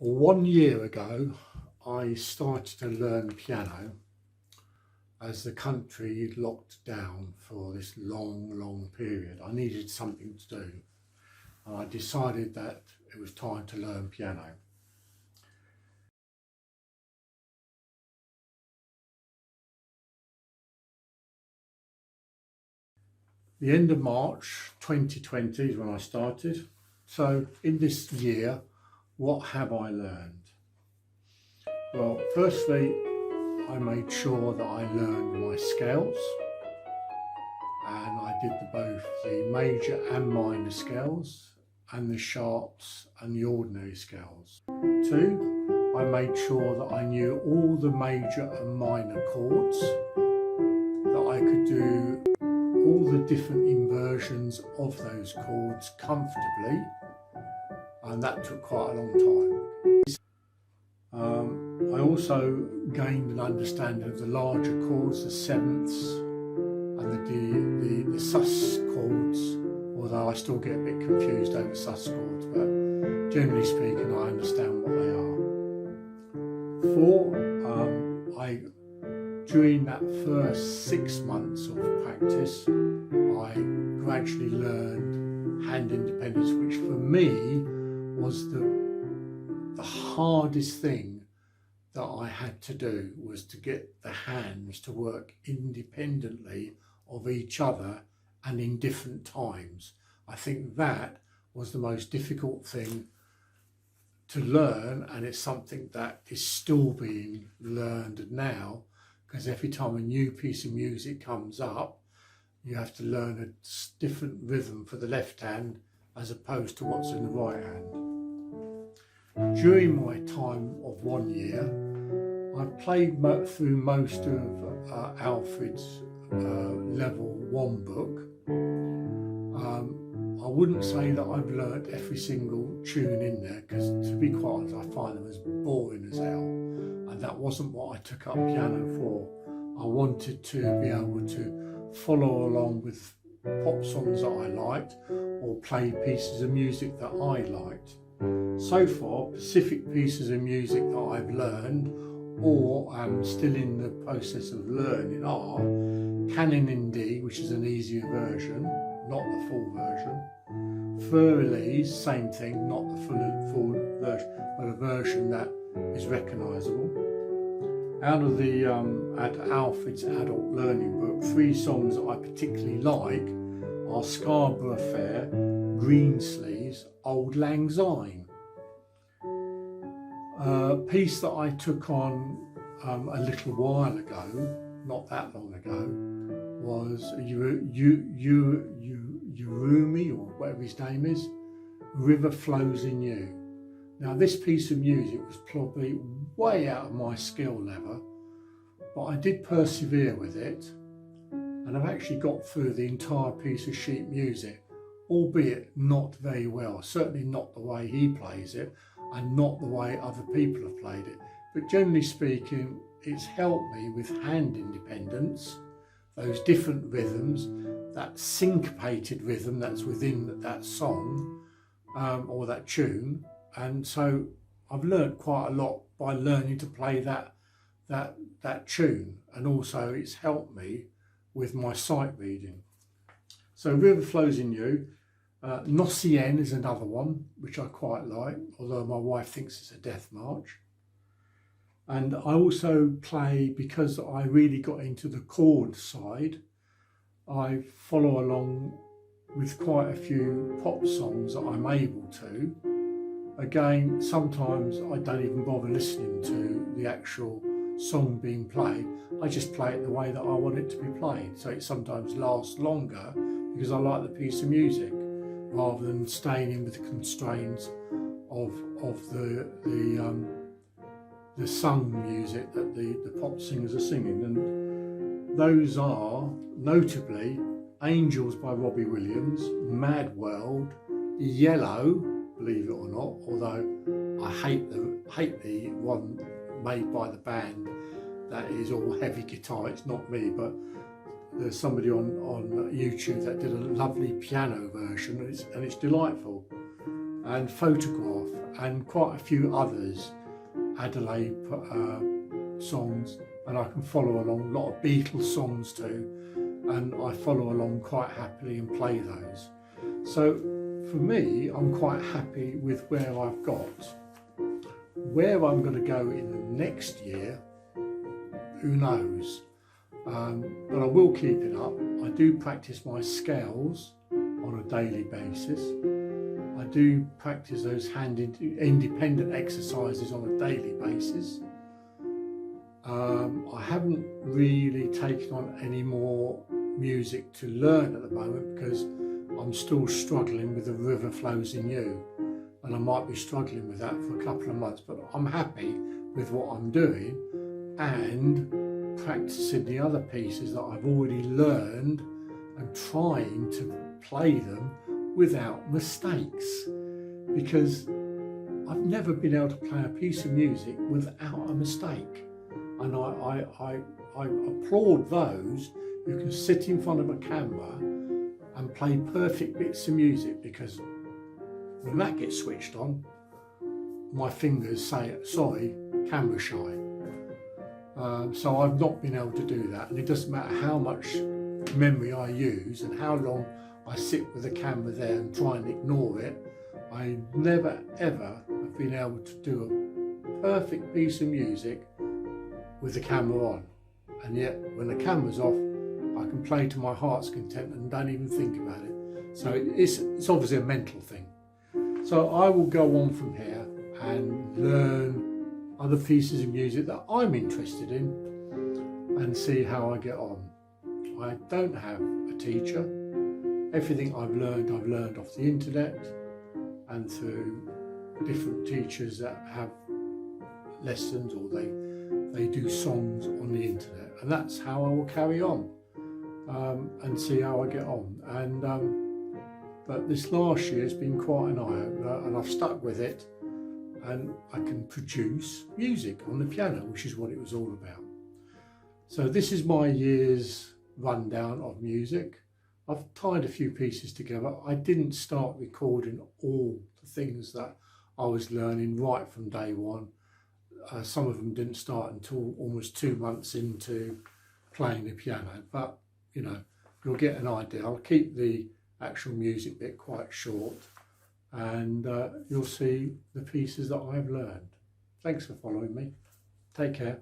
1 year ago, I started to learn piano as the country locked down for this long period. I needed something to do, and I decided that it was time to learn piano. The end of March 2020 is when I started. So in this year, what have I learned? Well, firstly, I made sure that I learned my scales, and I did both the major and minor scales and the sharps and the ordinary scales. 2, I made sure that I knew all the major and minor chords, that I could do all the different inversions of those chords comfortably, and that took quite a long time. I also gained an understanding of the larger chords, the sevenths and the sus chords, although I still get a bit confused over sus chords, but generally speaking I understand what they are. 4, during that first 6 months of practice, I gradually learned hand independence, which for me was the hardest thing that I had to do, was to get the hands to work independently of each other and in different times. I think that was the most difficult thing to learn, and it's something that is still being learned now, because every time a new piece of music comes up, you have to learn a different rhythm for the left hand as opposed to what's in the right hand. During my time of 1 year, I played through most of Alfred's level 1 book. I wouldn't say that I've learnt every single tune in there, because to be quite honest, I find them as boring as hell, and that wasn't what I took up piano for. I wanted to be able to follow along with pop songs that I liked, or play pieces of music that I liked. So far, specific pieces of music that I've learned or am still in the process of learning are Canon in D, which is an easier version, not the full version. Furley's, same thing, not the full version, but a version that is recognisable. Out of the Alfred's adult learning book, 3 songs that I particularly like are Scarborough Fair, Greensleeves, Auld Lang Syne. A piece that I took on a little while ago, not that long ago, was Urumi, or whatever his name is, River Flows in You. Now this piece of music was probably way out of my skill level, but I did persevere with it, and I've actually got through the entire piece of sheet music, albeit not very well, certainly not the way he plays it and not the way other people have played it. But generally speaking, it's helped me with hand independence, those different rhythms, that syncopated rhythm that's within that song or that tune. And so I've learned quite a lot by learning to play that tune, and also it's helped me with my sight reading. So River Flows in You. Nocien is another one which I quite like, although my wife thinks it's a death march. And I also play, because I really got into the chord side, I follow along with quite a few pop songs that I'm able to. Again, sometimes I don't even bother listening to the actual song being played. I just play it the way that I want it to be played, so it sometimes lasts longer because I like the piece of music, rather than staying in with the constraints of the sung music that the pop singers are singing. And those are notably Angels by Robbie Williams, Mad World, Yellow, believe it or not, although I hate the one made by the band that is all heavy guitar. It's not me, but there's somebody on YouTube that did a lovely piano version, and it's delightful. And Photograph, and quite a few others, Adelaide songs, and I can follow along, a lot of Beatles songs too, and I follow along quite happily and play those. So for me, I'm quite happy with where I've got. Where I'm going to go in the next year, who knows? But I will keep it up. I do practice my scales on a daily basis. I do practice those hand independent exercises on a daily basis. I haven't really taken on any more music to learn at the moment because I'm still struggling with The River Flows in You, and I might be struggling with that for a couple of months, but I'm happy with what I'm doing and practicing the other pieces that I've already learned and trying to play them without mistakes, because I've never been able to play a piece of music without a mistake. And I applaud those who can sit in front of a camera and play perfect bits of music, because when that gets switched on, my fingers say, sorry, camera shy. So I've not been able to do that, and it doesn't matter how much memory I use and how long I sit with the camera there and try and ignore it. I never ever have been able to do a perfect piece of music with the camera on, and yet when the camera's off I can play to my heart's content and don't even think about it. So it's obviously a mental thing. So I will go on from here and learn other pieces of music that I'm interested in and see how I get on. I don't have a teacher. Everything I've learned off the internet and through different teachers that have lessons, or they do songs on the internet, and that's how I will carry on and see how I get on. And but this last year has been quite an eye-opener, and I've stuck with it, and I can produce music on the piano, which is what it was all about. So this is my year's rundown of music. I've tied a few pieces together. I didn't start recording all the things that I was learning right from day one. Some of them didn't start until almost 2 months into playing the piano, but you know, you'll get an idea. I'll keep the actual music bit quite short, and you'll see the pieces that I've learned. Thanks for following me. Take care.